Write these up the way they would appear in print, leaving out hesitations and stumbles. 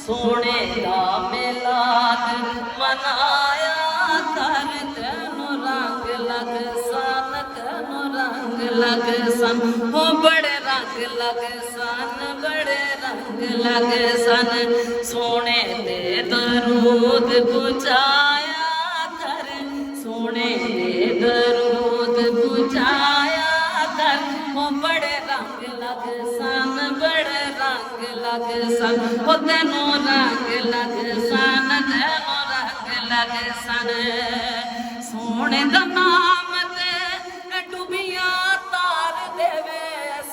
सोने दा मिलाद मनाया कर तेनू रंग लग सन तेनू रंग लग सन हो बड़े रंग लग सन बड़े रंग लग सन सोने दे दरूद पुचाया कर सोने दे दरूद पुचाया कर हो बड़े रंग लग सन बड़े रंग लग सन हो तेनू रंग लग सन तेनू रंग लग सन सोने दा नाम ते डुबिया तार देवे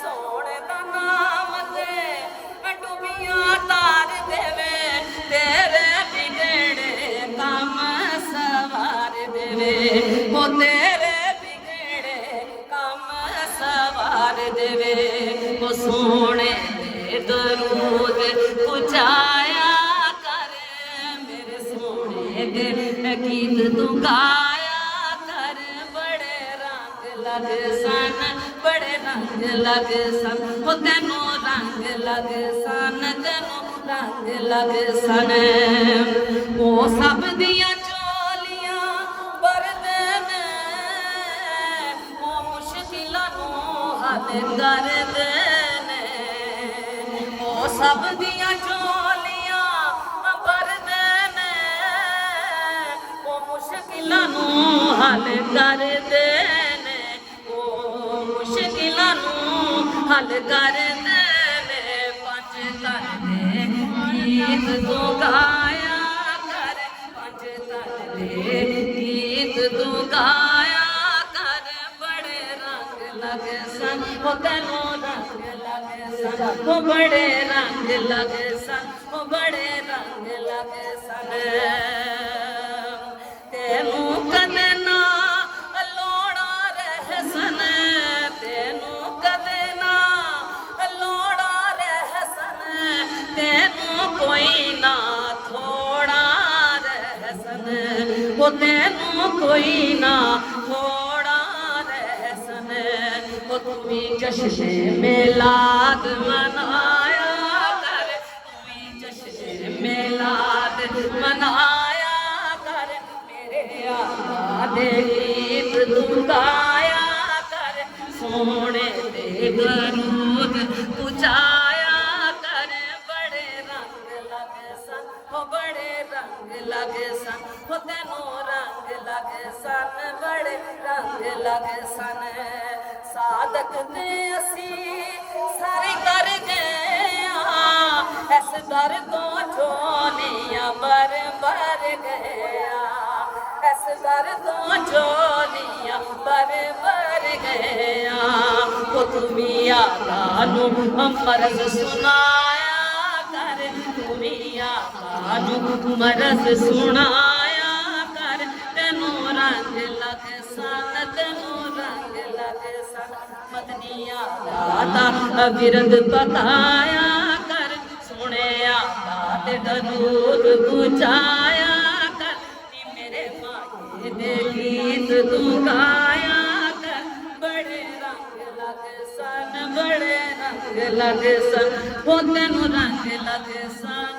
सोने दा नाम ते डुबिया तार देवे तेरे बिगड़े काम सवार देवे हो तेरे बिगड़े काम सवार देवे हो सोने दे दरूद पुचाया कर मेरे सोने दे गीत तू गाया कर बड़े रंग लग सन बड़े रंग लग सन हो तेनू रंग लग सन तेनू रंग लग सन वो सब दिया चोलियां बरदे ने वो मुश्किलां नू हल करदे ने वो सब दिया चोलियां बरदे ने वो मुश्किलां नू हल करदे ने वो मुश्किलां नू हल करदे ने पंज तर दे गीत तू गाया कर पंज तर दे गीत तू गाया कर बड़े रंग लग सन हो तेनू रंग लग सन हो बड़े रंग लग सन हो बड़े रंग लग सन तेनू कदे ना लोड़ा रह सन तेनू कदे ना लोड़ा रह सन तेनू कोई ना थोड़ा रह सन वो तेनू कोई ना थोड़ा रह सन वो तुम्हें जश्न मिलाद मनाया कर तुम्हें जश्न मिलाद मनाया कर मेरे आका दे गीत तू गाया कर सोने दे दरूद पुचाया कर बड़े रंग लग सन हो बड़े रंग लग सन हो तेनू रंग लग सन बड़े रंग लग सन सादक ते असी सारे कर गए इस दर तो झोलियां बर बर गया इस दर तो झोलियां बर बर गया वो तुम्हें आका नू मरज सुनाया कर तुम्हें आका नू मरज सुनाया कर तेनू रंग लग सन तेनू रंग लग सन मदनिया दाता बिरद पताया कर सोने आका ते दरूद पुचाया कर नी मेरे माए दे गीत तू गाया कर बड़े रंग लग सन बड़े रंग लग सन हो तेनू रंग लग सन